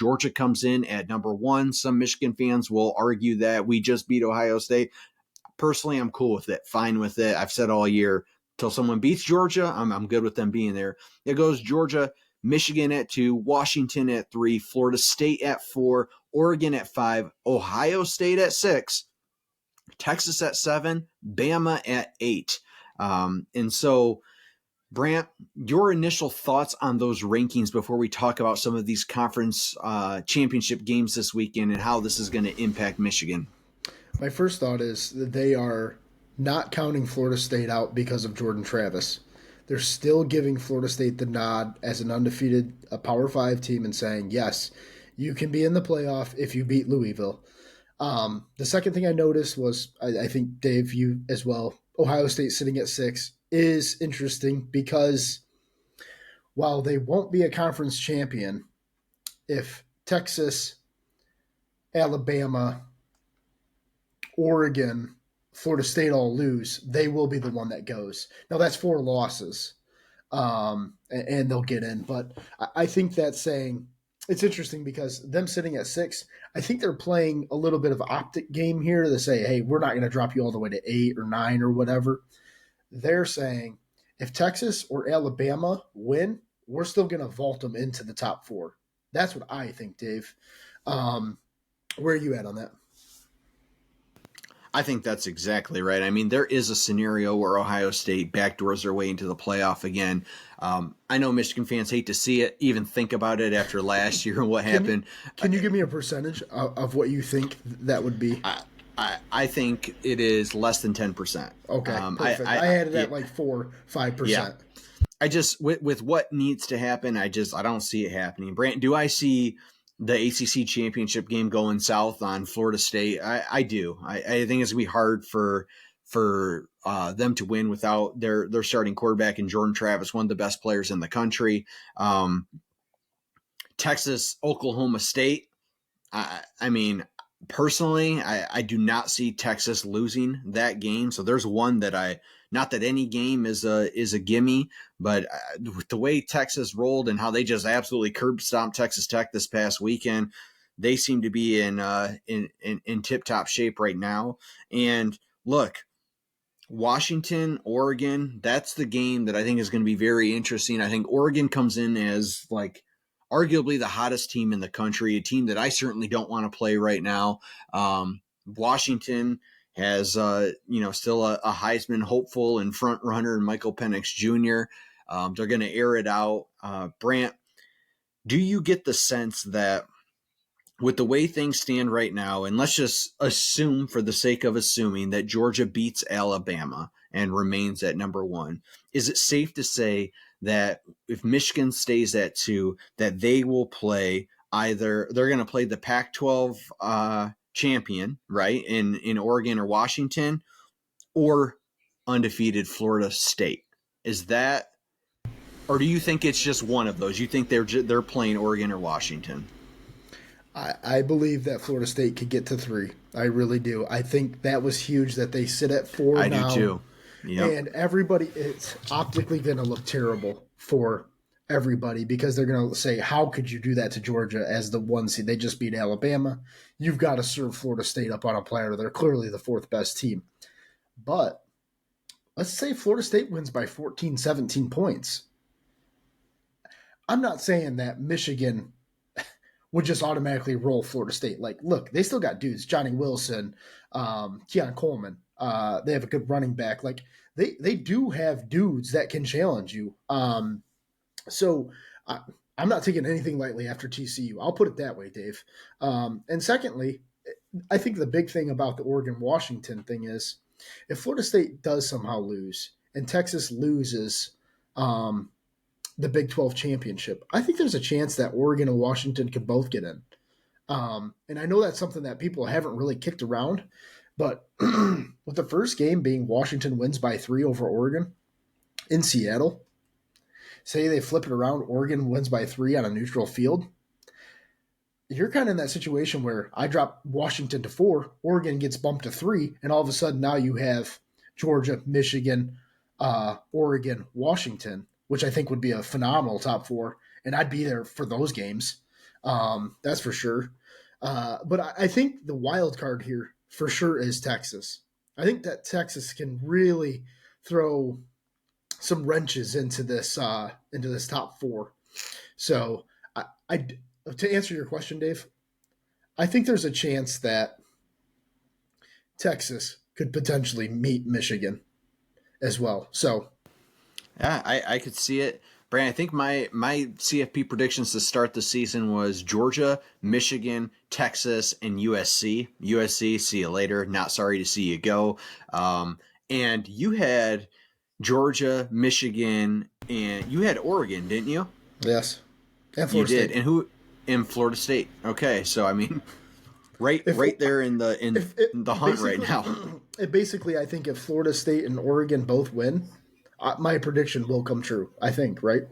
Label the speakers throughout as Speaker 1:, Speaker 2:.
Speaker 1: Georgia comes in at number 1. Some Michigan fans will argue that we just beat Ohio State. Personally, I'm cool with it, fine with it. I've said all year, till someone beats Georgia, I'm good with them being there. It goes Georgia, Michigan at 2, Washington at 3, Florida State at 4, Oregon at 5, Ohio State at 6, Texas at 7, Bama at 8. And so, Brant, your initial thoughts on those rankings before we talk about some of these conference championship games this weekend and how this is going to impact Michigan?
Speaker 2: My first thought is that they are not counting Florida State out because of Jordan Travis. They're still giving Florida State the nod as an undefeated a Power 5 team and saying, yes, you can be in the playoff if you beat Louisville. The second thing I noticed was, I think, Dave, you as well, Ohio State sitting at 6 is interesting because while they won't be a conference champion, if Texas, Alabama, Oregon, Florida State all lose, they will be the one that goes. Now, that's 4 losses, and they'll get in. But I think that's saying it's interesting because them sitting at 6, I think they're playing a little bit of optic game here to say, hey, we're not going to drop you all the way to 8 or 9 or whatever. They're saying if Texas or Alabama win, we're still going to vault them into the top 4. That's what I think, Dave. Where are you at on that?
Speaker 1: I think that's exactly right. I mean, there is a scenario where Ohio State backdoors their way into the playoff again. I know Michigan fans hate to see it, even think about it after last year and what happened.
Speaker 2: Can you give me a percentage of what you think that would be?
Speaker 1: I think it is less than 10%.
Speaker 2: Okay, perfect. I had it at like 4-5%.
Speaker 1: Yeah. I just with what needs to happen, I don't see it happening. Brant, do I see the ACC championship game going south on Florida State? I do. I think it's gonna be hard for them to win without their starting quarterback in Jordan Travis, one of the best players in the country. Texas, Oklahoma State. I mean, personally, I do not see Texas losing that game. So there's one that not that any game is a gimme, but with the way Texas rolled and how they just absolutely curb stomped Texas Tech this past weekend, they seem to be in tip top shape right now. And look, Washington, Oregon, that's the game that I think is going to be very interesting. I think Oregon comes in as like arguably the hottest team in the country, a team that I certainly don't want to play right now. Washington has, still a Heisman hopeful and front runner, Michael Penix Jr. They're going to air it out. Brant, do you get the sense that with the way things stand right now, and let's just assume for the sake of assuming that Georgia beats Alabama and remains at number 1, is it safe to say that if Michigan stays at 2, that they will play they're going to play the Pac-12 champion, right, in Oregon or Washington, or undefeated Florida State? Is that, or do you think it's just one of those? You think they're playing Oregon or Washington?
Speaker 2: I believe that Florida State could get to 3. I really do. I think that was huge that they sit at 4
Speaker 1: I
Speaker 2: now.
Speaker 1: do too. Yep.
Speaker 2: And everybody, it's optically going to look terrible for everybody because they're going to say, how could you do that to Georgia as the 1 seed? They just beat Alabama. You've got to serve Florida State up on a platter. They're clearly the 4th best team. But let's say Florida State wins by 14, 17 points. I'm not saying that Michigan would just automatically roll Florida State. Like, look, they still got dudes, Johnny Wilson, Keon Coleman. They have a good running back. Like, they do have dudes that can challenge you. So I'm not taking anything lightly after TCU. I'll put it that way, Dave. And secondly, I think the big thing about the Oregon-Washington thing is if Florida State does somehow lose and Texas loses the Big 12 championship, I think there's a chance that Oregon and Washington could both get in. And I know that's something that people haven't really kicked around, but with the first game being Washington wins by 3 over Oregon in Seattle, say they flip it around, Oregon wins by 3 on a neutral field, you're kind of in that situation where I drop Washington to 4, Oregon gets bumped to 3, and all of a sudden now you have Georgia, Michigan, Oregon, Washington, which I think would be a phenomenal top 4, and I'd be there for those games. That's for sure. But I think the wild card here for sure is Texas. I think that Texas can really throw some wrenches into this top four. So I to answer your question, Dave, I think there's a chance that Texas could potentially meet Michigan as well. So
Speaker 1: Yeah, I could see it. Brandon, I think my CFP predictions to start the season was Georgia, Michigan, Texas, and USC. USC, see you later. Not sorry to see you go. And you had Georgia, Michigan, and you had Oregon, didn't you?
Speaker 2: yes, and
Speaker 1: You
Speaker 2: Florida
Speaker 1: did.
Speaker 2: State.
Speaker 1: And who in Florida State? Okay, so I mean, right
Speaker 2: If
Speaker 1: right there in the
Speaker 2: if it
Speaker 1: in the hunt right
Speaker 2: basically,
Speaker 1: now.
Speaker 2: it basically, I think if Florida State and Oregon both win, my prediction will come true. I think, right?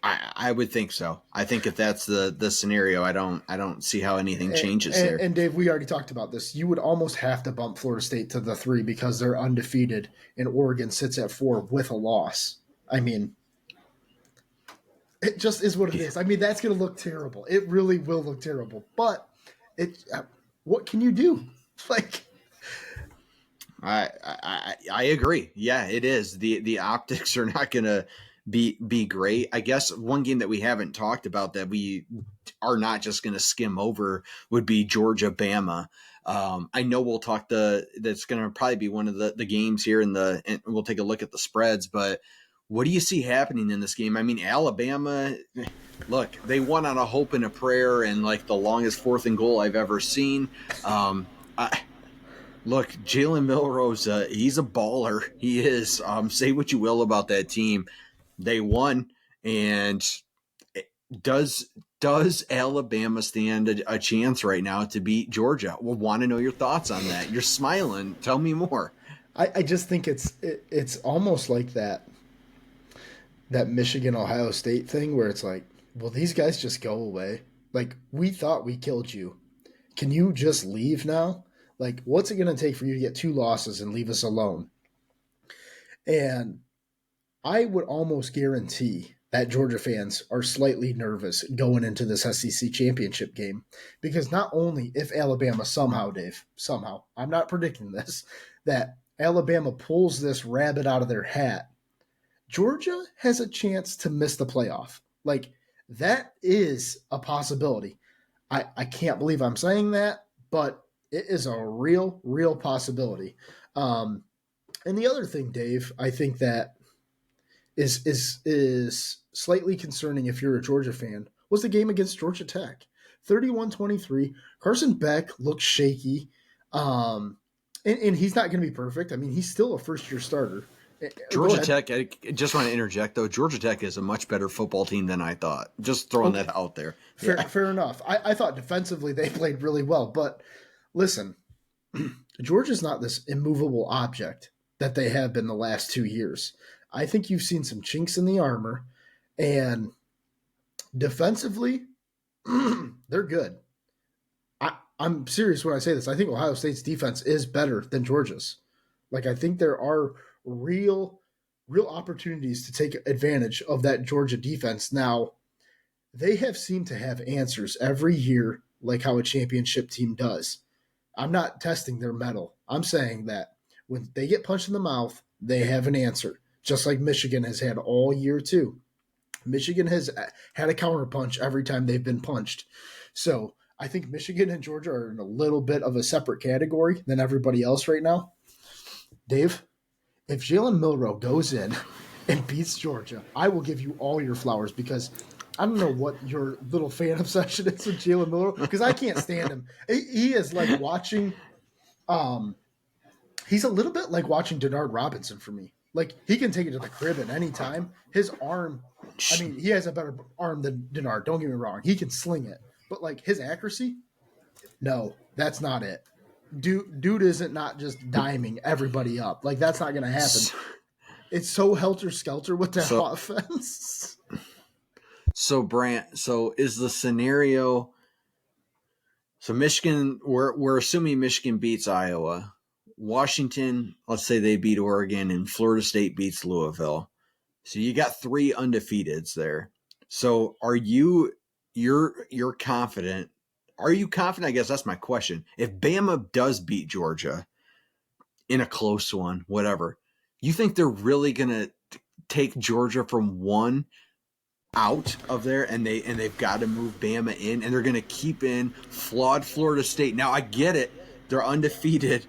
Speaker 1: I would think so. I think if that's the scenario, I don't see how anything changes there.
Speaker 2: And Dave, we already talked about this. You would almost have to bump Florida State to the three because they're undefeated, and Oregon sits at four with a loss. I mean, it just is what it is. I mean, that's going to look terrible. It really will look terrible. But it, what can you do? Like,
Speaker 1: I agree. Yeah, it is. The optics are not going to be great. I guess one game that we haven't talked about that we are not just going to skim over would be Georgia Bama. I know we'll talk that's going to probably be one of the games here and we'll take a look at the spreads, but what do you see happening in this game? I mean, Alabama, look, they won on a hope and a prayer and like the longest fourth and goal I've ever seen. I, Look, Jalen Milrose, he's a baller. He is. Say what you will about that team. They won. And does does Alabama stand a chance right now to beat Georgia? Well, want to know your thoughts on that. You're smiling. Tell me more.
Speaker 2: I just think it's almost like that Michigan Ohio State thing where it's like, well, these guys just go away. Like we thought we killed you. Can you just leave now? Like, what's it going to take for you to get two losses and leave us alone? And I would almost guarantee that Georgia fans are slightly nervous going into this SEC championship game because not only if Alabama somehow, Dave, somehow, I'm not predicting this, that Alabama pulls this rabbit out of their hat, Georgia has a chance to miss the playoff. Like, that is a possibility. I can't believe I'm saying that, but it is a real possibility. And the other thing, Dave, I think that is slightly concerning if you're a Georgia fan was the game against Georgia Tech. 31-23. Carson Beck looks shaky. And he's not going to be perfect. I mean, he's still a first-year starter. Go
Speaker 1: Georgia
Speaker 2: ahead.
Speaker 1: Tech, I just want to interject though. Georgia Tech is a much better football team than I thought. Just throwing
Speaker 2: Okay.
Speaker 1: that out there. Yeah.
Speaker 2: Fair enough. I thought defensively they played really well, but listen, Georgia's not this immovable object that they have been the last 2 years. I think you've seen some chinks in the armor, and defensively, they're good. I'm serious when I say this. I think Ohio State's defense is better than Georgia's. Like I think there are real opportunities to take advantage of that Georgia defense. Now, they have seemed to have answers every year, like how a championship team does. I'm not testing their mettle. I'm saying that when they get punched in the mouth, they have an answer, just like Michigan has had all year, too. Michigan has had a counterpunch every time they've been punched. So I think Michigan and Georgia are in a little bit of a separate category than everybody else right now. Dave, if Jalen Milroe goes in and beats Georgia, I will give you all your flowers because I don't know what your little fan obsession is with Jalen Milroe because I can't stand him. He is like watching. He's a little bit like watching Denard Robinson for me. Like he can take it to the crib at any time. His arm, I mean, he has a better arm than Denard. Don't get me wrong. He can sling it, but like his accuracy, no, that's not it. Dude isn't not just diming everybody up. Like that's not going to happen. It's so helter skelter with that
Speaker 1: So
Speaker 2: offense.
Speaker 1: so Brant, so is the scenario so Michigan we're assuming Michigan beats Iowa. Washington, let's say they beat Oregon and Florida State beats Louisville. So you got three undefeateds there. So are you you're confident. Are you confident? I guess that's my question. If Bama does beat Georgia in a close one, whatever, you think they're really gonna take Georgia from one out of there, and they've got to move Bama in, and they're going to keep in flawed Florida State. Now I get it; they're undefeated.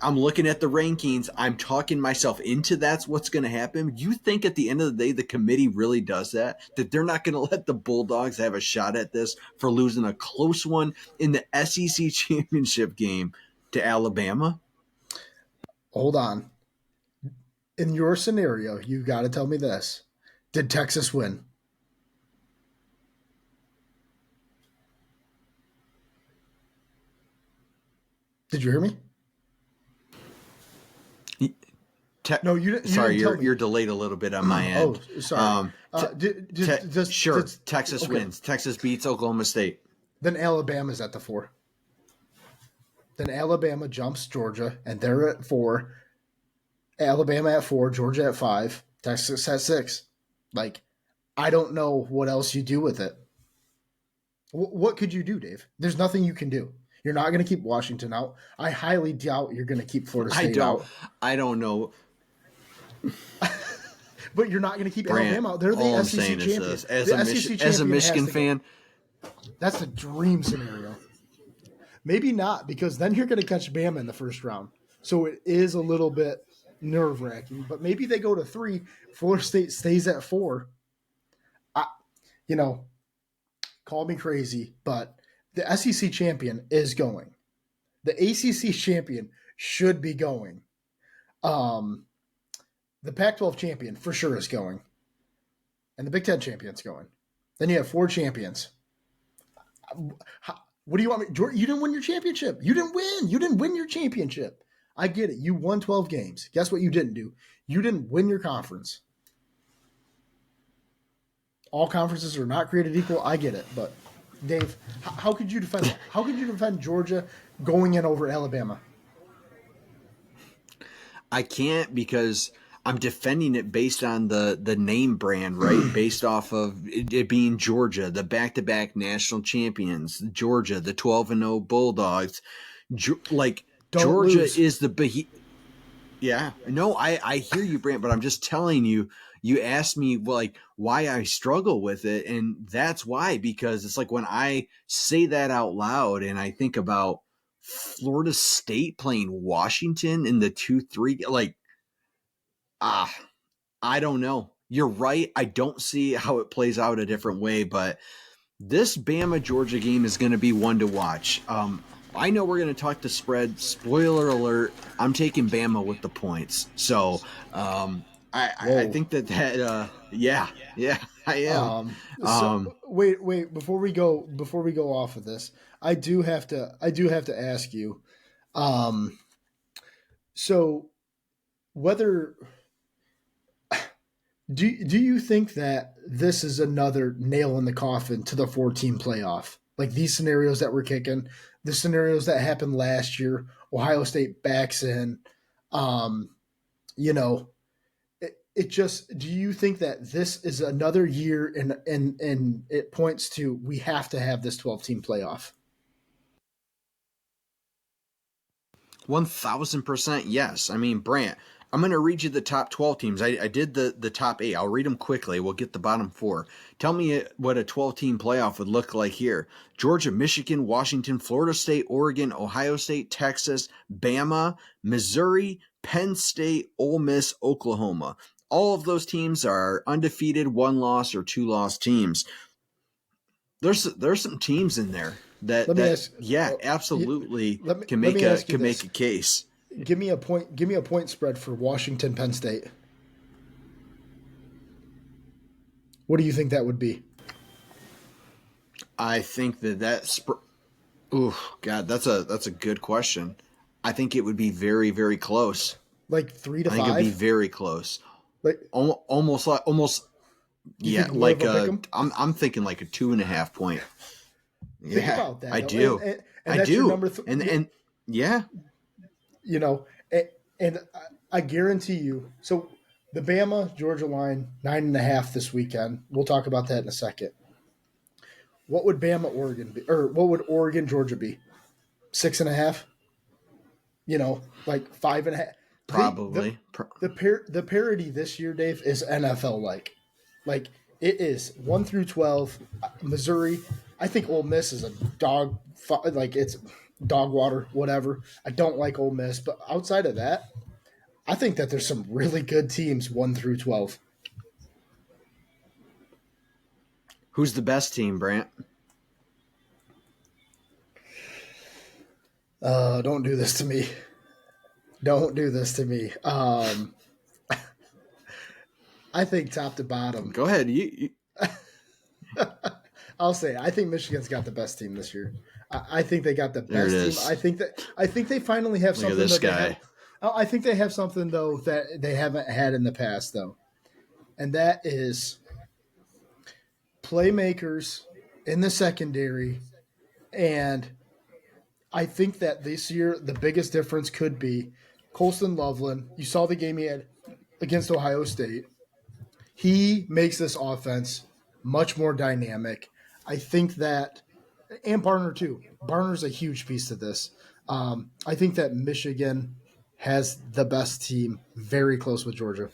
Speaker 1: I'm looking at the rankings. I'm talking myself into that's what's going to happen. You think at the end of the day the committee really does that? That they're not going to let the Bulldogs have a shot at this for losing a close one in the SEC championship game to Alabama?
Speaker 2: Hold on. In your scenario, you got to tell me this: did Texas win? Did you hear me?
Speaker 1: Te-
Speaker 2: No, you didn't. You
Speaker 1: Sorry,
Speaker 2: didn't tell me.
Speaker 1: you're delayed a little bit on my
Speaker 2: Oh,
Speaker 1: end.
Speaker 2: sorry.
Speaker 1: Sure, Texas
Speaker 2: Okay?
Speaker 1: wins. Texas beats Oklahoma State.
Speaker 2: Then Alabama's at the 4. Then Alabama jumps Georgia, and they're at 4. Alabama at 4, Georgia at 5, Texas at 6. Like, I don't know what else you do with it. What could you do, Dave? There's nothing you can do. You're not going to keep Washington out. I highly doubt you're going to keep Florida
Speaker 1: I
Speaker 2: State
Speaker 1: don't
Speaker 2: out.
Speaker 1: I don't know.
Speaker 2: But you're not going to keep
Speaker 1: Brant,
Speaker 2: Alabama out. They're
Speaker 1: all
Speaker 2: the
Speaker 1: I'm
Speaker 2: SEC
Speaker 1: saying is
Speaker 2: champion.
Speaker 1: this:
Speaker 2: The SEC
Speaker 1: as a
Speaker 2: champion has
Speaker 1: Michigan
Speaker 2: to go.
Speaker 1: fan,
Speaker 2: That's the dream scenario. Maybe not, because then you're going to catch Bama in the first round. So it is a little bit nerve wracking. But maybe they go to 3. Florida State stays at 4. I, you know, call me crazy, but the SEC champion is going. The ACC champion should be going. Um, the Pac-12 champion for sure is going, and the Big Ten champion's going. Then you have 4 champions. What do you want me? Jordan, you didn't win your championship. You didn't win. You didn't win your championship. I get it. You won 12 games. Guess what you didn't do? You didn't win your conference. All conferences are not created equal. I get it, but Dave, how could you defend that? How could you defend Georgia going in over Alabama?
Speaker 1: I can't because I'm defending it based on the name brand, right? Based off of it being Georgia, the back-to-back national champions, Georgia, the 12-0 Bulldogs. Like
Speaker 2: Don't
Speaker 1: Georgia
Speaker 2: lose.
Speaker 1: is the yeah. No, I hear you, Brant, but I'm just telling you. You asked me like why I struggle with it, and that's why, because it's like when I say that out loud and I think about Florida State playing Washington in the 2-3, like ah, I don't know. You're right. I don't see how it plays out a different way, but this Bama Georgia game is going to be one to watch. I know we're going to talk the spread. Spoiler alert: I'm taking Bama with the points. So I
Speaker 2: Whoa.
Speaker 1: think yeah, I am.
Speaker 2: So
Speaker 1: Um,
Speaker 2: wait. Before we go off of this, I do have to ask you. Um, so whether do you think that this is another nail in the coffin to the 4-team playoff? Like these scenarios that we're kicking, the scenarios that happened last year, Ohio State backs in. Um, you know, it just. Do you think that this is another year, and it points to we have to have this 12-team playoff?
Speaker 1: 1000% yes. I mean, Brant, I'm going to read you the top 12 teams. I did the top 8. I'll read them quickly. We'll get the bottom 4. Tell me what a 12-team playoff would look like here. Georgia, Michigan, Washington, Florida State, Oregon, Ohio State, Texas, Bama, Missouri, Penn State, Ole Miss, Oklahoma. All of those teams are undefeated, 1-loss or 2-loss teams. There's some teams in there
Speaker 2: Let
Speaker 1: that
Speaker 2: me ask.
Speaker 1: yeah, absolutely
Speaker 2: Let me ask you
Speaker 1: can make
Speaker 2: this.
Speaker 1: a case.
Speaker 2: Give me a point. Give me a point spread for Washington Penn State. What do you think that would be?
Speaker 1: I think ooh, God, that's a good question. I think it would be very very close.
Speaker 2: Like three to
Speaker 1: I think it'd be
Speaker 2: five?
Speaker 1: very close.
Speaker 2: Like
Speaker 1: Almost
Speaker 2: you
Speaker 1: yeah,
Speaker 2: think more of
Speaker 1: like
Speaker 2: a pick 'em?
Speaker 1: I'm thinking like a 2.5 point.
Speaker 2: Think
Speaker 1: Yeah,
Speaker 2: about that
Speaker 1: I
Speaker 2: though,
Speaker 1: do.
Speaker 2: and
Speaker 1: I
Speaker 2: that's your
Speaker 1: do.
Speaker 2: number.
Speaker 1: And yeah,
Speaker 2: You know, and I guarantee you. So the Bama Georgia line 9.5 this weekend. We'll talk about that in a second. What would Bama Oregon be, or what would Oregon Georgia be? 6.5. Like 5.5.
Speaker 1: Probably.
Speaker 2: The parity this year, Dave, is NFL like. Like it is 1 through 12. Missouri. I think Ole Miss is a dog. Like it's dog water, whatever. I don't like Ole Miss, but outside of that, I think that there's some really good teams 1 through 12.
Speaker 1: Who's the best team, Brant?
Speaker 2: Don't do this to me. Don't do this to me. I think top to bottom.
Speaker 1: Go ahead.
Speaker 2: I'll say I think Michigan's got the best team this year. I think they got the
Speaker 1: There it
Speaker 2: best team.
Speaker 1: is.
Speaker 2: I think they finally have
Speaker 1: Look at
Speaker 2: something
Speaker 1: this
Speaker 2: that they
Speaker 1: guy.
Speaker 2: have. I think they have something though that they haven't had in the past though, and that is playmakers in the secondary. And I think that this year the biggest difference could be Colston Loveland. You saw the game he had against Ohio State. He makes this offense much more dynamic. I think that, and Barner too. Barner's a huge piece to this. I think that Michigan has the best team, very close with Georgia.